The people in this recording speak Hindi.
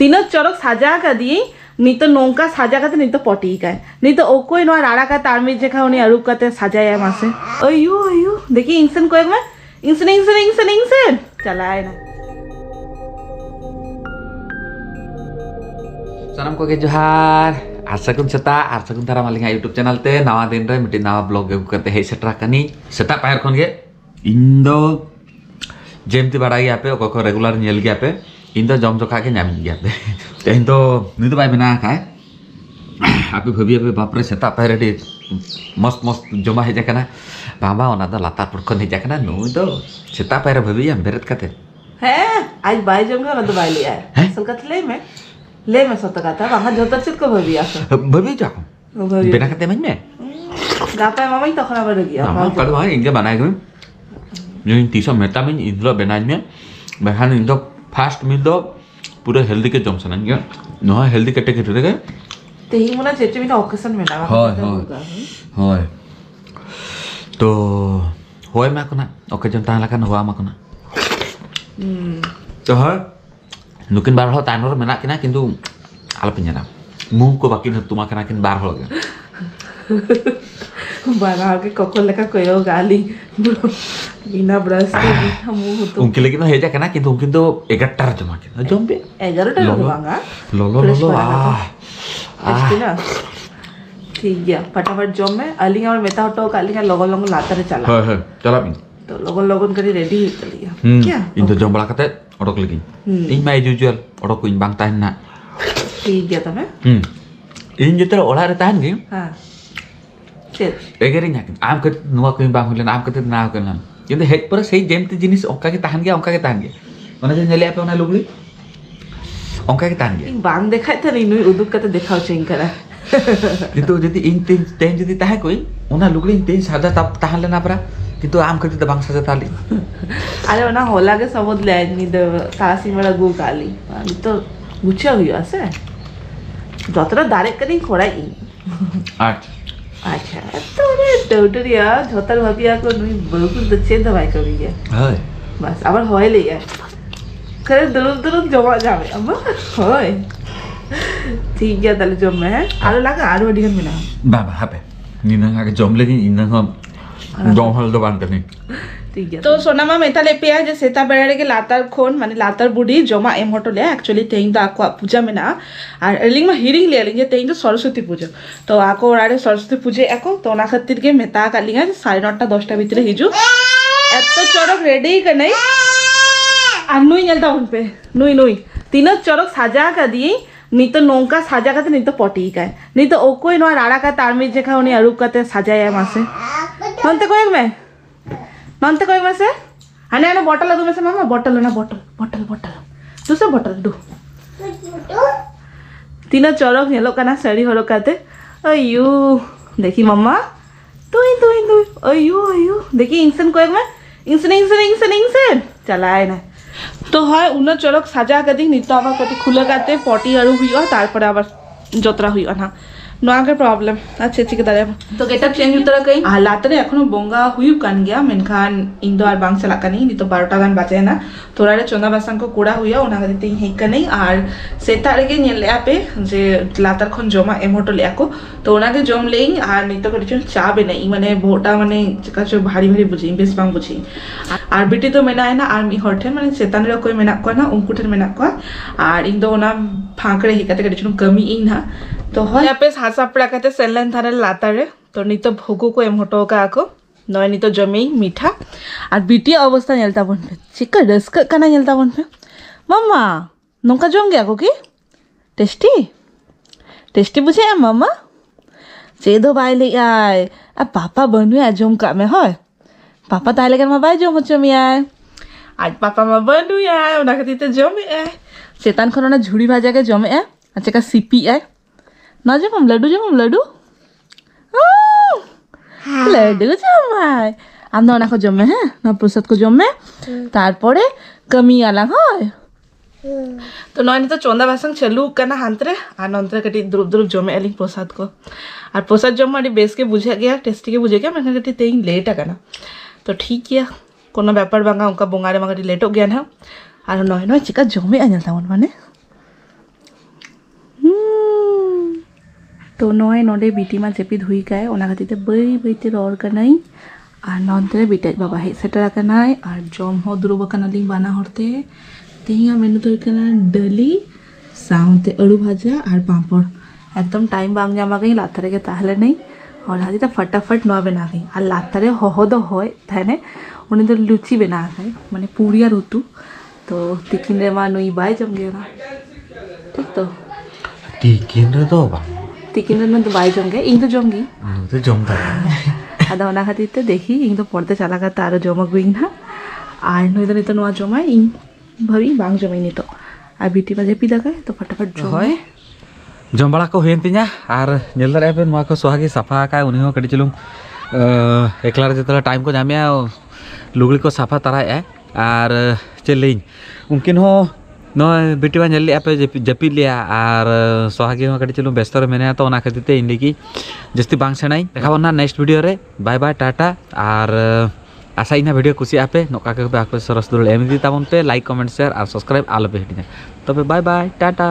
तीनों चौरक साजा का दिए नी तो नौका साजा का नी तो पटी का नी तो ओकोई नो राड़ा का तारमी जेखा उन्हें अरूप का साजाया मासे अयो अयो देखिए इंसान को एक में इंसान चला है ना सनम को के जोहार आरसगुन सेता आरसगुन तारा मालिंगा यूट्यूब चैनल ते नवा दिन रे मिट्टी नवा ब्लॉग अगू करते हे सेटरा कनी सेता पायर खन गे इन दो जेमती बड़ा गया पे ओको रेगुलर नेल गया पे इन दो जम जोखा के नाम गया पे तेन तो नि तो बाय बना खाए आपे भबी आपे बाप रे सेता पायर रे मस्त मस्त जमा हे जाकना बाबा ओना दो लाता पुरखन हे जाकना नु दो सेता पायर भबी हम बेरत काते है आज बाय जमगा ना तो बाय लिया है सलकत ले मैं सोता कहता वहाँ जोतर चित को भवी आसा भवी जाको बिना कहते में गापा मामा ही तो खराब हो गया मामा कल वहाँ इनके बनाए गए जो इन तीसरा मेटा में इधर बनाए में बहन इन दो फास्ट में दो पूरे हेल्दी के जम सनन गया नहा हेल्दी कटे के टुरे गए ते ही मुना चेचे में तो ओकेशन में ना हाय तो होय मैं कोना ओकेजन ताला का हुआ मैं कोना तो हाय नुकिन बार हो तानोर मेना किना किंतु आलपिन जना मुंह को बाकी न तुमा कना किन बार हो गया बारा के कोको लेका कोयो गाली बिना ब्रश के बिना मुंह तो उनके लेकिन हेजा कना किंतु उनकिन तो 11 जमा के जम पे 11 लोग वांगा लो ना ठीक है फटाफट जम में अली और मेता हटो काली का लोगो लोगो लाता रे चला हां चला बिन तो लोगोन करी रेडी कर लिया क्या इन तो जम बड़ा कते ओडक लगी इन माय यूजुअल ओडक को इन बांग ताहन ना ठीक है तमे इन जेतर ओला रे ताहन गे हां चल एगेरी ना आम के नुवा को इन बांग होले आम कते ना होले किंतु हेड पर सही जेमती जिनिस ओका के ताहन गे माने जे नेले आपे ओना लुगली ओका के ताहन गे इन बांग देखाय त नी नुई उदुक कते देखाव चेंग करा किंतु यदि इन तेन यदि ताहे कोई ओना लुगली तेन सादा तब ताहन लेना परा किंतु आम कते त बांग साजा ताली अरे ओना होला के सबद ले नी द तासी मेरा गु काली नी तो गुच्छा हुई आसे जतरा डायरेक्ट करी खोड़ाई अच्छा तो रे डोटरिया झोतर भाबिया को नुई बहुत तो चेंज भाई करी है हाय बस आবার হয় ले यार करे दुरुद जमा जावे अम्मा হয় ठीक है তাহলে জমে হ্যাঁ আরো লাগা আরো ডিগান মিনা বাবা হাপে নিনা আগে জম लेकिन इना हम जम हल दो बांध करनी ठीक है तो सोनामा मेता ले पिया जे सेता बेड़े के लातार खोन माने लातार बुडी जमा एम होटो ले एक्चुअली तेई तो आको पूजा में ना और एलिंग में हिरिंग ले लिंगे तेई तो सरस्वती पूजा तो आको ओरारे सरस्वती पूजे एको तो ना खातिर के मेता का लिंगा 9:30 10टा भीतर हिजु एतो चरक रेडी के नहीं अनुई नेलता उन पे नुई तीनों चरक साजा का दिए नी तो नौका साजा का नी तो पटी का नी तो ओकोई नो राड़ा का तारमी जेखा उन्हें अरूप का साजाया मासे नंते कोई में से हने हने बॉटल दो में से मामा बॉटल ना बॉटल दूसरा बॉटल दो तीनों चौरक नेलो कना साड़ी हरो काते अयो देखी मम्मा तू अयो देखी इंसान को एक में इंसान चला है ना तो है उन चौरक साजा कदी नितो आबार कति खुले काते पटी आरु हुइआ तारपर आबार जतरा हुइआ ना नोआ के प्रॉब्लम अच्छा ठीक है तो गेटअप चेंज उतरा कहीं लातरे एखनो बोंगा हुई कान गया मेनखान इन दो आर बांग चला कनी नी तो 12टा गान बाजे ना थोड़ा रे चंदा बासन को कोड़ा हुइया ओना गदिते हे कनी और सेता रे के नेले आपे जे लातर खन जमा एम होटो ले आको तो ओना के जम लेई और नी तो कटिचन चा बे नहीं माने भोटा माने का जो भारी बुझी बेस बांग बुझी और बिटी तो मेना है ना और मी हरठे माने सेतान रे कोई मेना को ना उनको ठन मेना को और इन दो ओना फांकड़े हे कते कटिचन कमी इन ना तो है यहाँ पे हासा पड़ा कहते सेनलाइन थाने लाता रे तो नी तो भोगो को एम होटो का आको नय नी तो जमी मीठा और बीटी अवस्था नेलता बन पे चिका रस्क कना नेलता बन पे मम्मा नौका जम गया को की टेस्टी बुझे मम्मा चेदो बाय ले आय अब पापा बनू आ जम का में होय पापा ताले कर मा बाय जम जमी आय आज पापा मा बनू आय ओना खाती तो जमे आय सेतान खना झुड़ी भाजा के जमे आय अच्छा का सीपी आय ना जम लड्डू लड्डू जमाय आम ना को जमे हैं ना प्रसाद को जमे तारपरे कमी आला হয় तो नय तो चंदा बासन चलू कना हांतरे आ नंतरे कटी द्रुप जमे आली प्रसाद को और प्रसाद जम मारी बेस के बुझे गया टेस्टी के बुझे गया मैं कटी तेई लेट आना तो ठीक है कोनो व्यापार बांगा उनका बोंगारे मांगा लेट हो गया ना और नय चिका जमे आनता माने तो नॉय नोडे बीटी मा जेपिद हुई काए ओना खातिर बै बैते रॉर कनाई और नॉन्ते बीटेज बाबा हे सेटर कनाई और जम हो दुरुब कनाली बाना हरते तेहिया मेनू तो कना डली साउंते अड़ू भाजा और पापड़ एकदम टाइम बांग जामा गई लाथारे के ताहले नहीं और हाजी तो फटाफट नवा बना गई और लाथारे हो दो होय थाने उन्हें तो लुची बना गए माने पूरी और उतू तो तिकिन रे मा नुई बाय जम गया ठीक तो tikin रे तो बा तिकिन रे न तो बाय जम गए इन तो जम गई तो जम था ada ona khatir te dekhi ing to porte chala ka taro joma guing na ar noi to nito noa joma ing bhabi bang jomai nito ar biti ba jepi dakai to फटाफट होय जम बड़ा को हुयन तिnya आर नेल दारे पे नुआ को सोहागी साफा का उनी हो कडी चलुम एकला जतला टाइम को जामिया लुगड़ी को साफा तराय है आर चलिन उनकिन हो नो बेटी बा नेल पे जपी लिया आर सोहागी हो कडी चलुम व्यस्त रे मेने तो ओना खातिर ते इनलिकी जस्ती बांग सेनाई देखाबो ना नेक्स्ट वीडियो रे बाय बाय टाटा आर आशा इना वीडियो कुसी आपे नोका के आपे सरस दुल एमदी ताबन पे लाइक कमेंट शेयर और सब्सक्राइब आलो पे हिटिना तबे बाय बाय टाटा।